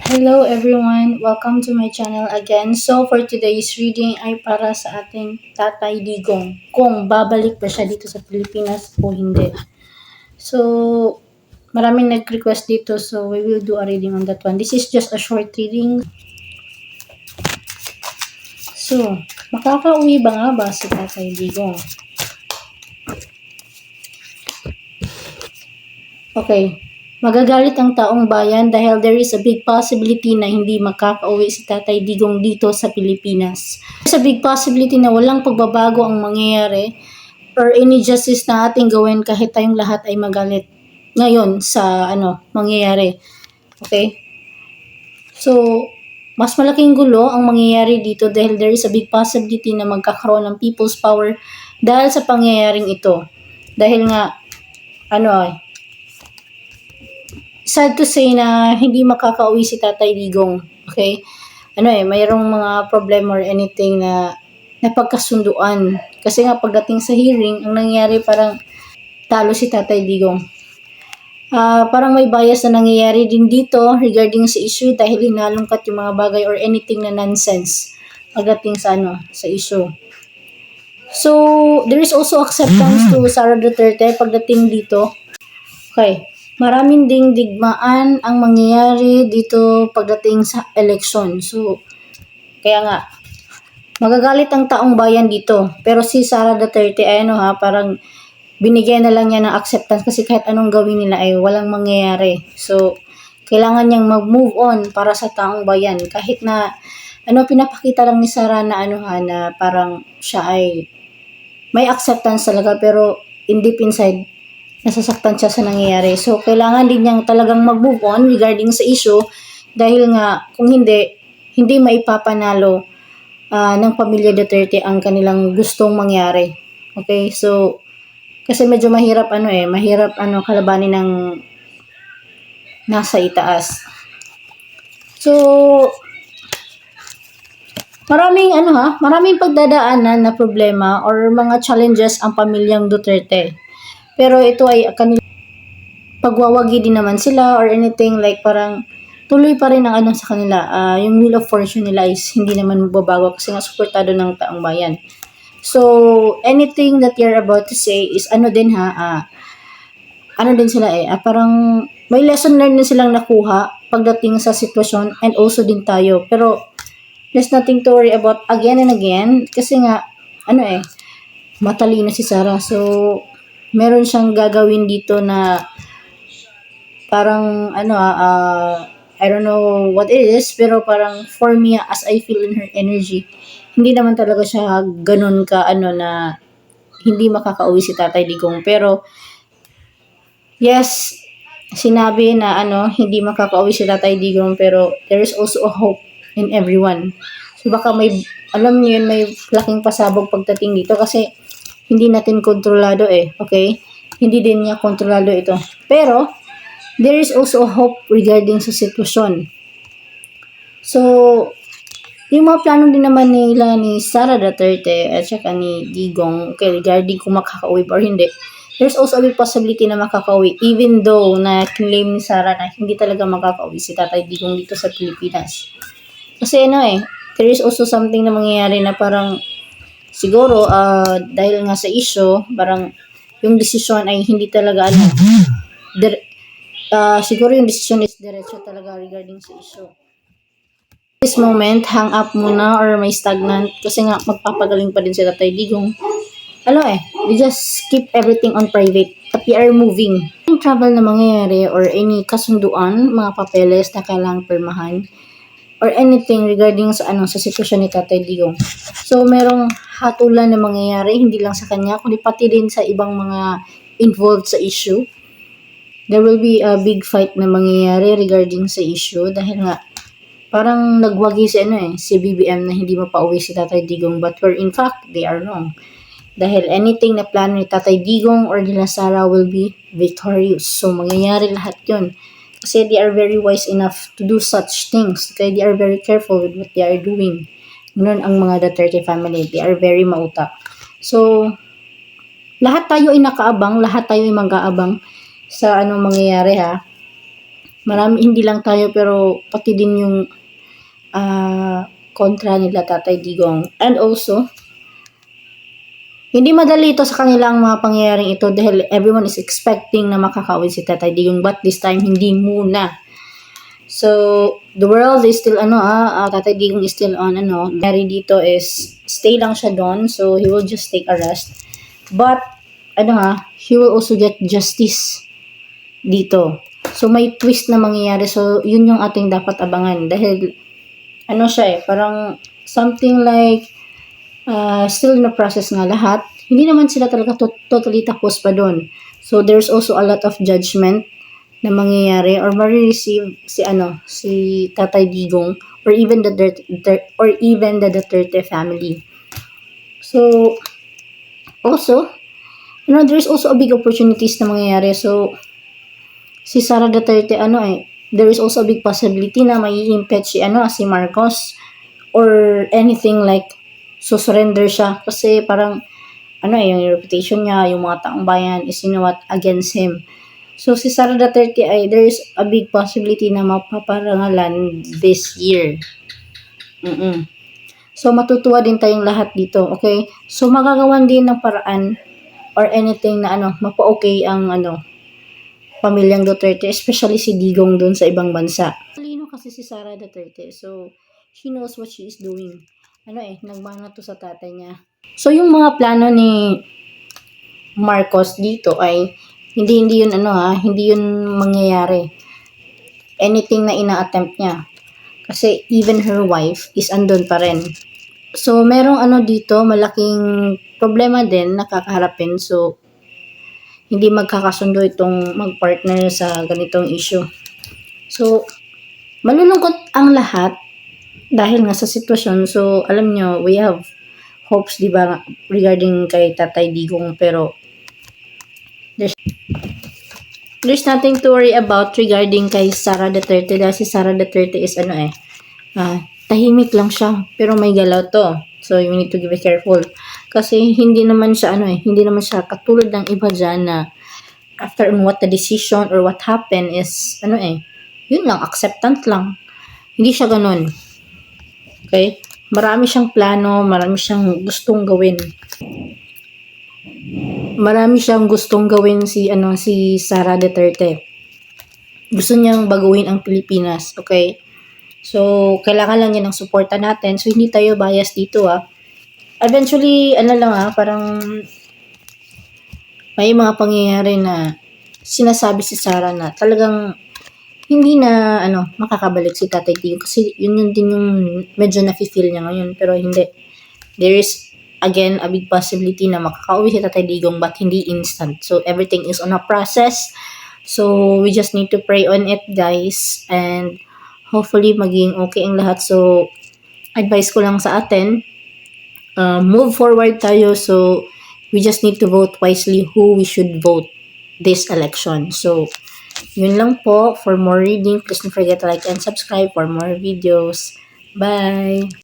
Hello everyone! Welcome to my channel again. So for today's reading ay para sa ating Tatay Digong. Kung babalik ba siya dito sa Pilipinas o hindi. So maraming nag-request dito so we will do a reading on that one. This is just a short reading. So makakauwi ba nga ba si Tatay Digong? Okay. Magagalit ang taong bayan dahil there is a big possibility na hindi makakauwi si Tatay Digong dito sa Pilipinas. There's a big possibility na walang pagbabago ang mangyayari or any justice na ating gawin kahit tayong lahat ay magalit ngayon sa mangyayari. Okay? So, mas malaking gulo ang mangyayari dito dahil there is a big possibility na magkakaroon ng people's power dahil sa pangyayaring ito. Dahil nga, sad to say na hindi makakauwi si Tatay Digong. Okay? Mayroong mga problem or anything na napagkasunduan. Kasi nga pagdating sa hearing, ang nangyari parang talo si Tatay Digong. Parang may bias na nangyayari din dito regarding sa issue dahil hinalungkat yung mga bagay or anything na nonsense pagdating sa sa issue. So, there is also acceptance to Sara Duterte pagdating dito. Okay. Maraming ding digmaan ang mangyayari dito pagdating sa election. So, kaya nga, magagalit ang taong bayan dito. Pero si Sara Duterte ay parang binigyan na lang niya ng acceptance kasi kahit anong gawin nila ay walang mangyayari. So, kailangan niyang mag-move on para sa taong bayan. Kahit na, pinapakita lang ni Sara na na parang siya ay may acceptance talaga pero in deep inside, nasasaktan siya sa nangyayari. So, kailangan din niyang talagang mag-move on regarding sa issue dahil nga kung hindi maipapanalo ng pamilya Duterte ang kanilang gustong mangyari. Okay? So, kasi medyo mahirap mahirap kalabanin ng nasa itaas. So, maraming pagdadaanan na problema or mga challenges ang pamilyang Duterte. Pero ito ay pagwawagi din naman sila or anything like parang tuloy pa rin ang sa kanila. Yung wheel of fortune nila is hindi naman magbabago kasi nga suportado ng taong bayan. So, anything that you're about to say is din sila parang may lesson learned din silang nakuha pagdating sa sitwasyon and also din tayo. Pero, there's nothing to worry about again and again kasi nga, matalino si Sara. So, meron siyang gagawin dito na parang I don't know what it is pero parang for me as I feel in her energy hindi naman talaga siya ganun ka na hindi makakauwi si Tatay Digong pero yes sinabi na hindi makakauwi si Tatay Digong pero there is also a hope in everyone. So baka may alam niyo yun may laking pasabog pagdating dito kasi hindi natin kontrolado okay? Hindi din niya kontrolado ito. Pero, there is also a hope regarding sa sitwasyon. So, yung mga plano din naman nila ni Sara Duterte at saka ni Digong okay, regarding kung makakauwi or hindi, there's also a big possibility na makakauwi even though na claim ni Sara na hindi talaga makakauwi si Tatay Digong dito sa Pilipinas. Kasi there is also something na mangyayari na parang siguro, dahil nga sa issue, parang yung desisyon ay hindi talaga siguro yung desisyon is diretso talaga regarding sa issue. This moment, hang up muna or may stagnant kasi nga magpapagaling pa din si Tatay Digong. We just keep everything on private at we are moving. Yung travel na mangyayari or any kasunduan, mga papeles na kailangang permahan, or anything regarding sa sa sitwasyon ni Tatay Digong. So, merong hatulan na mangyayari, hindi lang sa kanya, kundi pati din sa ibang mga involved sa issue. There will be a big fight na mangyayari regarding sa issue dahil nga parang nagwagi si BBM na hindi mapauwi si Tatay Digong but where in fact, they are wrong. Dahil anything na plano ni Tatay Digong or nila Sara will be victorious. So, mangyayari lahat yun. Kasi they are very wise enough to do such things. Kaya they are very careful with what they are doing. Ganun ang mga Duterte family. They are very mauta. So, lahat tayo ay nakaabang, lahat tayo ay mag-aabang sa anong mangyayari Marami, hindi lang tayo, pero pati din yung kontra nila Tatay Digong. And also, hindi madali ito sa kanilang mga pangyayaring ito dahil everyone is expecting na makakauwi si Tatay Digong, but this time hindi muna. So, the world is still Tatay Digong is still on Nangyari dito is stay lang siya doon, so he will just take a rest. But he will also get justice dito. So, may twist na mangyayari. So, yun yung ating dapat abangan dahil siya parang something like still in the process nga lahat. Hindi naman sila talaga totally tapos pa doon. So, there's also a lot of judgment na mangyayari or ma-receive si Tatay Digong or even the Duterte family. So, also, there's also a big opportunities na mangyayari. So, si Sara Duterte, there is also a big possibility na may impeach si Marcos or anything like surrender siya kasi parang yung reputation niya, yung mga taong bayan is against him. So, si Sara Duterte there is a big possibility na mapaparangalan this year. So, matutuwa din tayong lahat dito, okay? So, magagawan din ng paraan or anything na mapa-okay ang pamilyang Duterte, especially si Digong doon sa ibang bansa. Talino kasi si Sara Duterte, so she knows what she is doing. Nagmana to sa tatay niya. So, yung mga plano ni Marcos dito ay hindi yun hindi yun mangyayari. Anything na ina-attempt niya. Kasi even her wife is andun pa rin. So, merong dito, malaking problema din nakakaharapin. So, hindi magkakasundo itong mag-partner sa ganitong issue. So, malulungkot ang lahat dahil nga sa sitwasyon. So, alam nyo, we have hopes, diba, regarding kay Tatay Digong, pero there's nothing to worry about regarding kay Sara Duterte dahil si Sara Duterte is tahimik lang siya pero may galaw to. So, you need to be careful. Kasi hindi naman siya hindi naman siya katulad ng iba dyan na after what the decision or what happened is yun lang, acceptance lang. Hindi siya ganun. Okay? Marami siyang plano, marami siyang gustong gawin. Marami siyang gustong gawin si Sara Duterte. Gusto niyang baguhin ang Pilipinas, okay? So, kailangan lang niya ng suporta natin. So, hindi tayo bias dito, Eventually, parang may mga pangyayari na sinasabi si Sara na talagang hindi na makakabalik si Tatay Digong kasi yun din yung medyo nafe-feel niya ngayon, pero hindi. There is again a big possibility na makakauwi si Tatay Digong but hindi instant. So, everything is on a process. So, we just need to pray on it, guys, and hopefully maging okay ang lahat. So, advice ko lang sa atin, move forward tayo. So, we just need to vote wisely who we should vote this election. So, yun lang po. For more reading, please don't forget to like and subscribe for more videos. Bye!